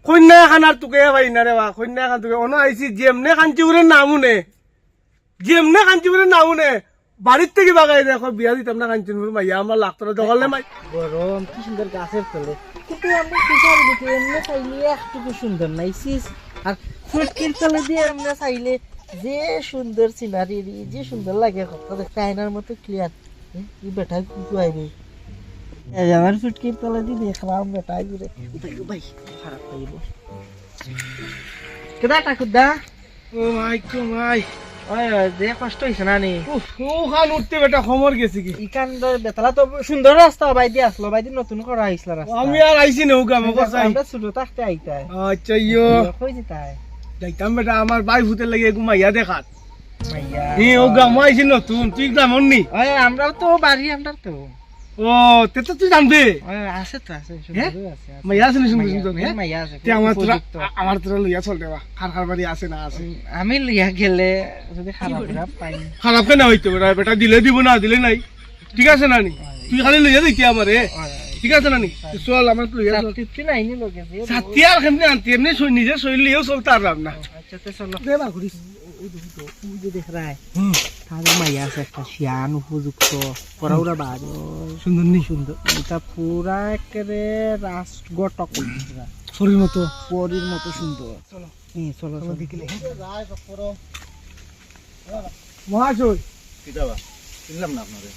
কন্যা খানার তোকে ভাই না রে বা কন্যা খান তোকে অন আইসি যেমনে কাঞ্চিপুরের নামও নে যেমনে কাঞ্চিপুরের নামও নে বাড়ির থেকে বাগাই দেখো বিয়া দিতাম না কাঞ্চনপুর মাইয়া আমার লাগতো দখলে মাই গরম কি সুন্দর গাছের তলে কিন্তু আমরা পিছারে দেখি এমনি চাইলে একটুকু সুন্দর নাই সিস আর ফুটকির তলে দিয়ে আমরা চাইলে যে সুন্দর সিনারি যে সুন্দর লাগে কথা দেখতে আয়নার মতো ক্লিয়ার এই বেটা কুকু আইবে এই আমার ফুটকির তলে দিয়ে দেখলাম বেটা ঘুরে ভাই খারাপ পাইব কেদা টাকুদা ও মাই ওই যে কষ্ট হইছে না নি ওখান উঠতে বেটা খমর গেছি কি ইকান বেতলা তো সুন্দর রাস্তা বাইদি আসলো বাইদি নতুন করা হইছিল রাস্তা আমি আর আইছি না ওগা মগো চাই আমরা ছোট থাকতে আইতাই আচ্ছা ইয়ো কই দিতাই যাইতাম বেটা আমার ভাই ভূতের লাগে ঘুমাইয়া দেখাত মাইয়া ওগা মই আইছি নতুন তুই গ্রামর নি ওই আমরাও তো বাড়ি আমরা তো ও তে তো তুই জানবে ওই আছে তো আছে সুন্দর আছে মাইয়া আছে না সুন্দর সুন্দর হ্যাঁ মাইয়া আছে তে আমার তোরা লইয়া চল দেবা খার বাড়ি আছে না আছে আমি লিয়া গেলে যদি খারাপ খারাপ পাই খারাপ কেন হইতো বেটা বেটা দিলে দিব না দিলে নাই ঠিক আছে না নি তুই খালি লইয়া দিতি আমারে ঠিক আছে না নি চল আমার লইয়া চল তুই নাই নি লগে যে সাথী আর কেমনে আনতি এমনি নিজে শরীর লিয়েও চলতে পারলাম না আচ্ছা তো চলো দে বা ঘুরিস ওই যে দেখ রায় তাহলে মাইয়া আছে একটা শিয়ান উপযুক্ত পড়াউরা বাড়ি সুন্দর নি সুন্দর এটা পুরা একেবারে রাষ্ট গটক শরীর মতো পরীর মতো সুন্দর চলো চলো চলো দেখিলে মহাশয় কিতাবা শুনলাম না আপনারে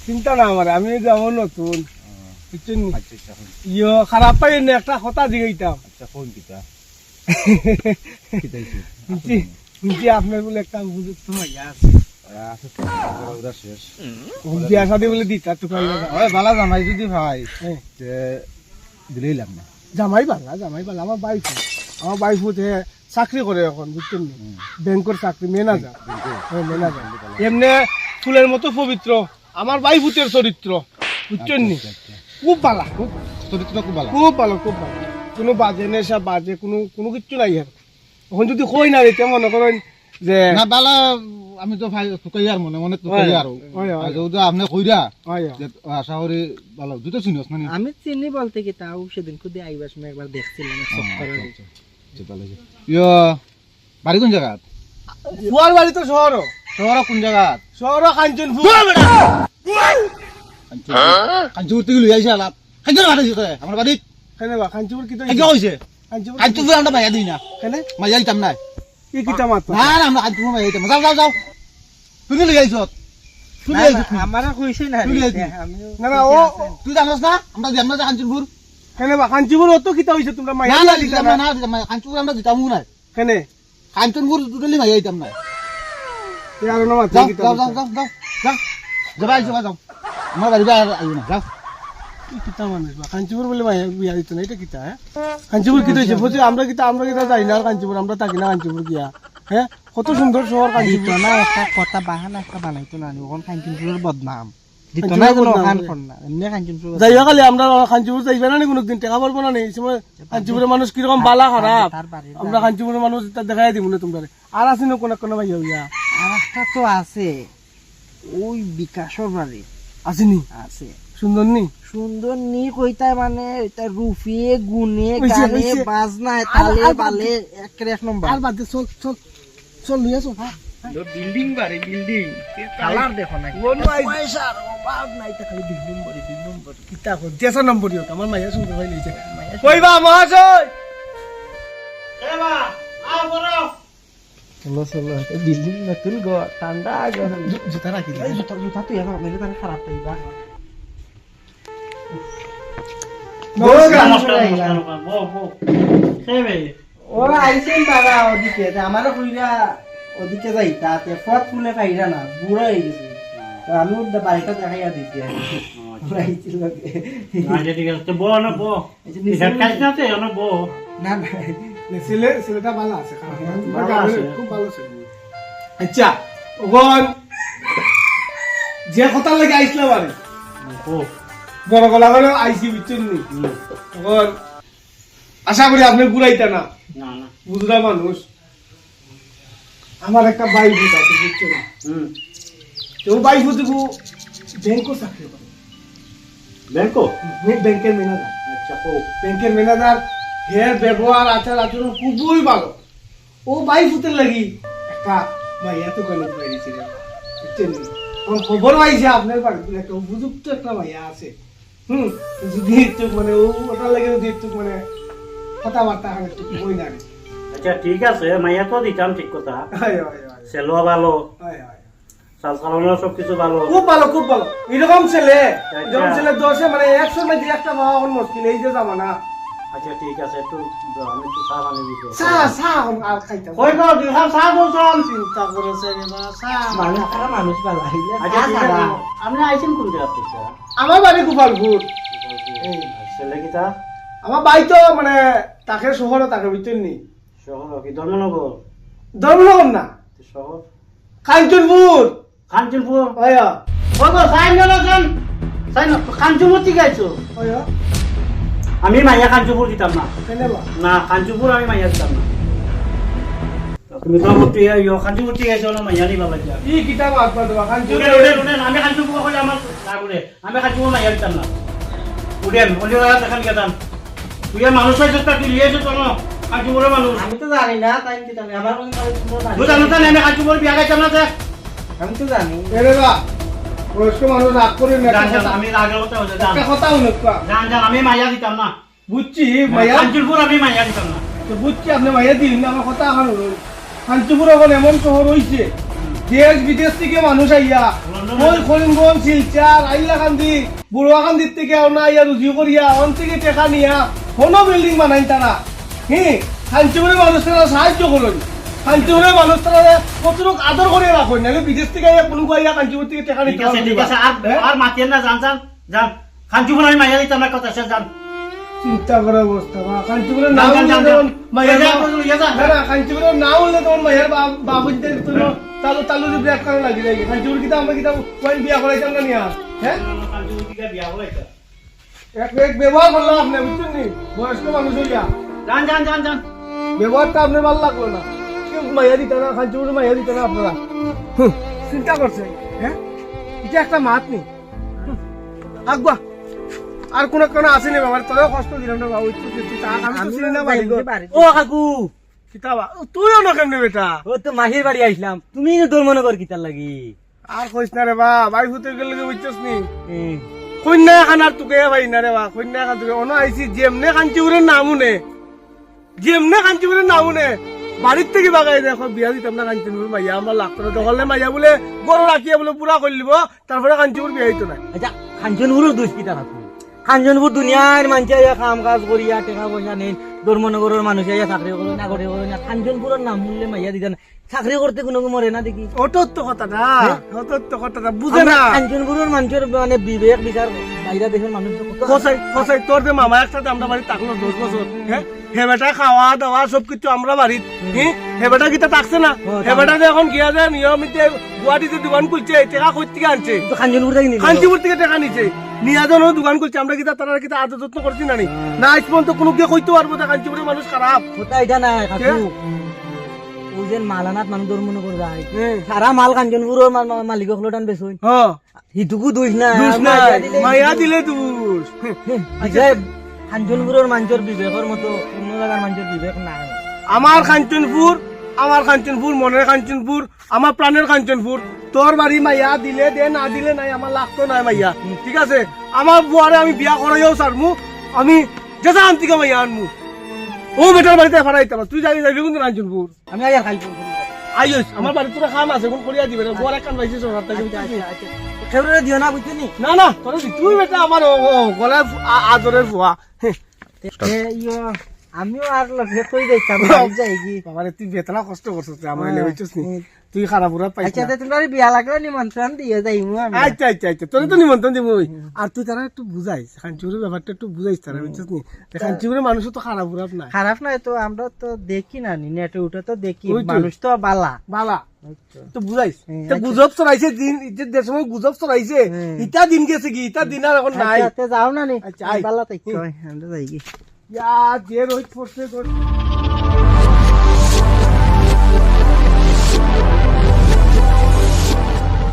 চিন্তা না আমার আমি যেমন নতুন বুঝছেন নি? আচ্ছা আচ্ছা ইয়ো খারাপ পাই না একটা কথা দিগাইতাম আচ্ছা কোন কিতা কিতাইছি বুঝছি বুঝছি আপনার বলে একটা উপযুক্ত মাইয়া আছে আছে তো ওরা শেষ বিয়া শাদি বলে দিতা তো ওই বালা জামাই যদি ভাই হ্যাঁ। তে দিলেই লাগ না জামাই বালা আমার বাইফ হচ্ছে চাকরি করে এখন বুঝছেন নি? ব্যাংকের চাকরি ম্যানেজার ম্যানেজার এমনি ফুলের মতো পবিত্র আমার বাইফ ভূতের চরিত্র বুঝছেন নি খুব ভালো চরিত্র খুব ভালো খুব ভালো কোনো বাজে নেশা বাজে কোনো কিচ্ছু নাই আর এখন যদি কই না রে মনে করেন যে না বালা আমি তো ভাই তুকাই আর মনে তুকাই আর যদি আপনি কইরা আশা করি ভালো দুটো চিনিস মানে আমি চিনি বলতে কি তাও সেদিন খুদে আইবার সময় একবার দেখছিলাম ইয়ো বাড়ি কোন জায়গা ফুয়ার বাড়ি তো শহর শহর কোন জায়গা শহর কাঞ্চনপুর কাঞ্চুর তুই লই আইছে আলাপ কাঞ্চুর বাড়ি দিতে আমার বাড়ি কেনে বা কাঞ্চনপুর কি তো কাঞ্চুর হইছে কাঞ্চনপুর কাঞ্চুর আমরা মাইয়া দিই না কেনে মাইয়া দিতাম না কি কিতা মাত না না আমরা কাঞ্চুর মাইয়া দিতাম যাও তুমি লই আইছ তুই লই আইছ আমারা কইছে না তুই আইছ না ও তুই জানোস না আমরা দিতাম না কাঞ্চুরপুর কেনে বা কাঞ্চনপুর অত কিতা হইছে তোমরা মাইয়া না দিতা দিতাম না কাঞ্চুরপুর আমরা দিতাম না কেনে কাঞ্চনপুর টোটালি মাইয়া দিতাম না তে আর না মাত যাও কিতা যাও যাও যাও যাও যাও আমার বাড়ি আইও না যাও কি কিতা মানুষ বা কাঞ্চনপুর বলে মাইয়া বিয়া দিত না এটা কিতা হ্যাঁ কাঞ্চনপুর কিতা হইছে বুঝি আমরা কিতা যাই না কাঞ্চনপুর আমরা থাকি না কাঞ্চনপুর গিয়া হ্যাঁ কত সুন্দর শহর দিত কাঞ্চনপুর না একটা কথা বাহানা একটা বানাইতো না ওখান কাঞ্চনপুরের বদনাম দিত না কোনো ওখান না এমনি কাঞ্চনপুর যাইয়া খালি আমরা কাঞ্চনপুর যাইবে না কোনদিন টেকা পারবো না এই সময় কাঞ্চনপুরের মানুষ কিরকম বালা খারাপ আমরা কাঞ্চনপুরের মানুষ দেখাই দিব না তোমরা আর আছে না কোনো ভাইয়া হইয়া আর একটা তো আছে ওই বিকাশের বাড়ি আসেনি আছে সুন্দর নি সুন্দর নি কইতায় মানে এটা রুফিয়ে গুনে হইছে, গানে হইছে। বাজনায় তালে আর বালে এক নম্বর আর বাদ দে চল লইয়া চল বিল্ডিং বাড়ি বিল্ডিং কালার দেখো না কোনো পয়সার অভাব নাই তা খালি দুই নম্বর কিতা কর দেশা নম্বর দিও আমার মাইয়া সুন্দর ভাই লইছে কইবা মহাশয় এবা আ বড় চলো বিল্ডিং নতুন গো ঠান্ডা গরম জুতা রাখি জুতা তুই এখন মেরে তার খারাপ পাইবা ওরা আইসেন তারা ওদিকে আমারও কইরা ওদিকে যাইতা তে ফট ফুলে পাইরা না বুড়া হয়ে গেছে তো আমি ওর বাড়িটা দেখাইয়া দিতে আইছিল না না ছেলেটা ভালো আছে খুব ভালো ছেলে আচ্ছা ওগন যে কথা লাগে আইসলা বারে বড় গলা করে আইসি বুঝছেন নি ওগন আশা করি আপনি ঘুরাইতা না বুঝলা মানুষ আমার একটা বাইক আছে বুঝছেন তো বাইক বুঝবো ব্যাংকও চাকরি করে ব্যাংকো ব্যাংকের ম্যানেজার আচ্ছা ব্যাংকের ম্যানেজার হে ব্যবহার আচার আচরণ খুবই ভালো ও বাই ফুতের লাগি একটা মাইয়া তো কেন পেরেছিল বুঝছেন নি? আমার খবর পাইছে আপনার বাড়িতে একটা উপযুক্ত একটা মাইয়া আছে যদি একটু মানে ওটার লাগে যদি একটু মানে কথাবার্তা একটু বই না আচ্ছা ঠিক আছে মাইয়া তো দিতাম ঠিক কথা হয় হয় হয় ছেলেও ভালো হয় হয় চাল চালানো সবকিছু ভালো খুব ভালো খুব ভালো এরকম ছেলে দশে মানে 100 মধ্যে একটা পাওয়া এখন মুশকিল এই যে জামানা আচ্ছা ঠিক আছে একটু আমি একটু চা বানিয়ে দিতে চা এখন আর খাইতে কই গো দুই কাপ চা বলছাম চিন্তা করেছে এবার চা মানুষ খারাপ মানুষ ভালো হইলে আচ্ছা ঠিক আছে আপনি আইছেন কোন জায়গা থেকে আমার বাড়ি গোপালপুর ছেলে কিটা আমার বাড়ি তো মানে তাকে শহরে তাকে ভিতর নেই শহর কি ধর্মনগর ধর্মনগর না শহর কাঞ্চনপুর কাঞ্চনপুর ভাইয়া কই গো সাইন আছেন সাইন কাঞ্চনপুর থেকে আইছো ভাইয়া আমি মাইয়া কাঞ্চনপুর দিতাম না কেনে বা না কাঞ্চনপুর আমি মাইয়া দিতাম না তুমি তো কাঞ্চনপুর থেকে আইছো না মাইয়া দিবা লাগিয়া ই কিতাব আত্মা দেবা কাঞ্চন আমি কাঞ্চনপুর হলে আমার না বলে আমি কাঞ্চনপুর মাইয়া দিতাম না উঠেন অন্য দেখান গেতাম তুই মানুষ হয়েছে তুই লিয়েছো তো না কাঞ্চনপুরের মানুষ আমি তো জানি না তাই কি জানি আমার কোনো তুই জানো তো আমি কাঞ্চনপুর বিয়া গাইতাম না যে আমি তো জানি এরে বা বয়স্ক মানুষ রাগ করে না জান জান আমি রাগের কথা হচ্ছে জান একটা কথা উনকা জান জান আমি মাইয়া দিতাম না বুঝছি মাইয়া কাঞ্চনপুর আমি মাইয়া দিতাম না তো বুঝছি আপনি মাইয়া দিন না আমার কথা এখন হলো কাঞ্চনপুর এখন এমন শহর হইছে দেশ বিদেশ থেকে মানুষ আইয়া ওই করিমগঞ্জ শিলচার আইলাকান্দি বুড়াকান্দির থেকে ওনা আইয়া রুজি করিয়া অন থেকে টেকা নিয়া কোনো বিল্ডিং বানাই তারা কাঞ্চনপুরের মানুষ তারা সাহায্য করুন কাঞ্চনপুরের মানুষ তারা কতটুক আদর করে রাখুন নাহলে বিদেশ থেকে আইয়া কোনো আইয়া কাঞ্চনপুর থেকে টেকা ঠিক নিতে আছে ঠিক আছে আর মাতিয়েন না জান জান জান কাঞ্চনপুর আমি মাইয়া দিতাম না কথা সে জান চিন্তা করার অবস্থা বা কাঞ্চনপুরের জান, নাম জান, উঠলে জান, তখন জান। মাইয়ার যা, বাপ- যা, যা। না, না, কাঞ্চনপুরের নাম উঠলে তখন মাইয়ার বাবুদের তালু তালু যদি এক কারণ লাগি যায় কাঞ্চনপুর কিতা আমরা কিতা ওয়াইন বিয়া করাইতাম না নিয়া হ্যাঁ কাঞ্চনপুর থেকে বিয়া হলাইতা এক ব্যবহার করলাম আপনি বুঝছেন নি বয়স্ক মানুষ হইয়া জান জান জান জান ব্যবহারটা আপনি ভালো লাগলো না কেউ মাইয়া দিতে না কাঞ্চনপুরে মাইয়া দিতে না আপনারা চিন্তা করছেন হ্যাঁ এটা একটা মাত নেই আগবা আর কোন কোনো আসেনি বাবা তোরেও কষ্ট দিলাম না বাবু একটু কিছু থাক, আমি তো চিনি না বাড়ি গো। ও কাকু কিতাবা তুইও না কেমনে বেটা ও তো মাহির বাড়ি আইছিলাম তুমি তোর মনে কর কিতার লাগি আর কইস না রে বা ভাই ফুতে গেলে বুঝছস নি কন্যা খান আর তোকে ভাই না রে বা কন্যা খান তোকে অন আইছি যেমনে কাঞ্চিপুরের নামুনে যেমনে কাঞ্চিপুরের নামুনে বাড়ির থেকে বাগাই দেখো বিয়া দিতাম না কাঞ্চনপুর মাইয়া আমরা লাগতো না দখলে মাইয়া বলে বড় রাখিয়া বলে পুরা করে লিব তারপরে কাঞ্চিপুর বিয়া হইতো না আচ্ছা কাঞ্চনপুরের দোষ কিতা কাকু কাঞ্চনপুর দুনিয়ার মানুষ আইয়া কাম কাজ করিয়া টাকা পয়সা নেই ধর্মনগরের মানুষ আইয়া চাকরি করে না করে করে না কাঞ্চনপুরের নাম শুনলে মাইয়া দিতে না চাকরি করতে কোনো মরে না দেখি ওটোর তো কথাটা ওটোর তো কথাটা বুঝে না কাঞ্চনপুরের মানুষের মানে বিবেক বিচার বাইরা দেশের মানুষ খসাই খসাই তোর যে মামা একসাথে আমরা বাড়ি থাকলো 10 বছর হ্যাঁ হেবেটা খাওয়া দাওয়া সবকিছু আমরা বাড়িত হেবেটা কিতা থাকছে না হেবেটা যে এখন গিয়া যায় নিয়মিত গুয়াহাটিতে দোকান খুলছে টাকা কই থেকে আনছে কাঞ্চনপুর থেকে কাঞ্চিপুর থেকে টাকা নিছে নিয়াজন দোকান খুলছে আমরা কিতা তারা কিতা আদর যত্ন করছি না নি না আজ পর্যন্ত কোনো কে কইতে পারবো না কাঞ্চিপুরের মানুষ খারাপ ওটা এটা না কাকু ও যে মালানাত মানুষ ধর্মনগর যায় সারা মাল কাঞ্চনপুরের মালিক হলটান বেচুন হ্যাঁ হিটুকু দোষ না দুষ না মাইয়া দিলে দুষ কাঞ্চনপুরের মানুষের বিবেকের মতো অন্য জায়গার মানুষের বিবেক নাই আমার কাঞ্চনপুর মনের কাঞ্চনপুর আমার প্রাণের কাঞ্চনপুর তোর বাড়ি মাইয়া দিলে দে না দিলে নাই আমার লাগতো নাই মাইয়া ঠিক আছে আমার বুয়ারে আমি বিয়া করাইও সারমু আমি যেটা আনতিকে মাইয়া আনমু ও বেটার বাড়িতে ফারাইতাম তুই যাবি কিন্তু কাঞ্চনপুর আমি আইয়া খাইছি আইস আমার বাড়ি তোরা খাম আছে কোন করিয়া দিবে বুয়ার এক কান পাইছিস সরকার থেকে খেবরে দিও না বুঝছি নি না না তোর তুই বেটা আমার গলায় আদরের ফুয়া আমিও আর লক্ষ্য কই যাইতাম যাই কি বাবারে তুই বেতনা কষ্ট করছিস আমার লেবেছিস নি তুই খারাপ পুরা পাইছিস আচ্ছা তোমার বিয়া লাগলে নিমন্ত্রণ দিয়ে যাইমু আমি আচ্ছা আচ্ছা আচ্ছা তোর তো নিমন্ত্রণ দিব আর তুই তারা একটু বুঝাইস কাঞ্চিপুরের ব্যাপারটা একটু বুঝাইস তারা বুঝছিস নি কাঞ্চিপুরের মানুষ তো খারাপ পুরাপ নাই খারাপ নয় তো আমরা তো দেখি না নেটে উঠে তো দেখি মানুষ তো বালা বালা তো বুঝাইস তো গুজব চড়াইছে দিন যে সময় গুজব চড়াইছে ইটা দিন গেছে কি ইটা দিন আর এখন নাই যাও না নি আচ্ছা, বালা তাই আমরা যাই কি ইয়া যে রোহিত পড়ছে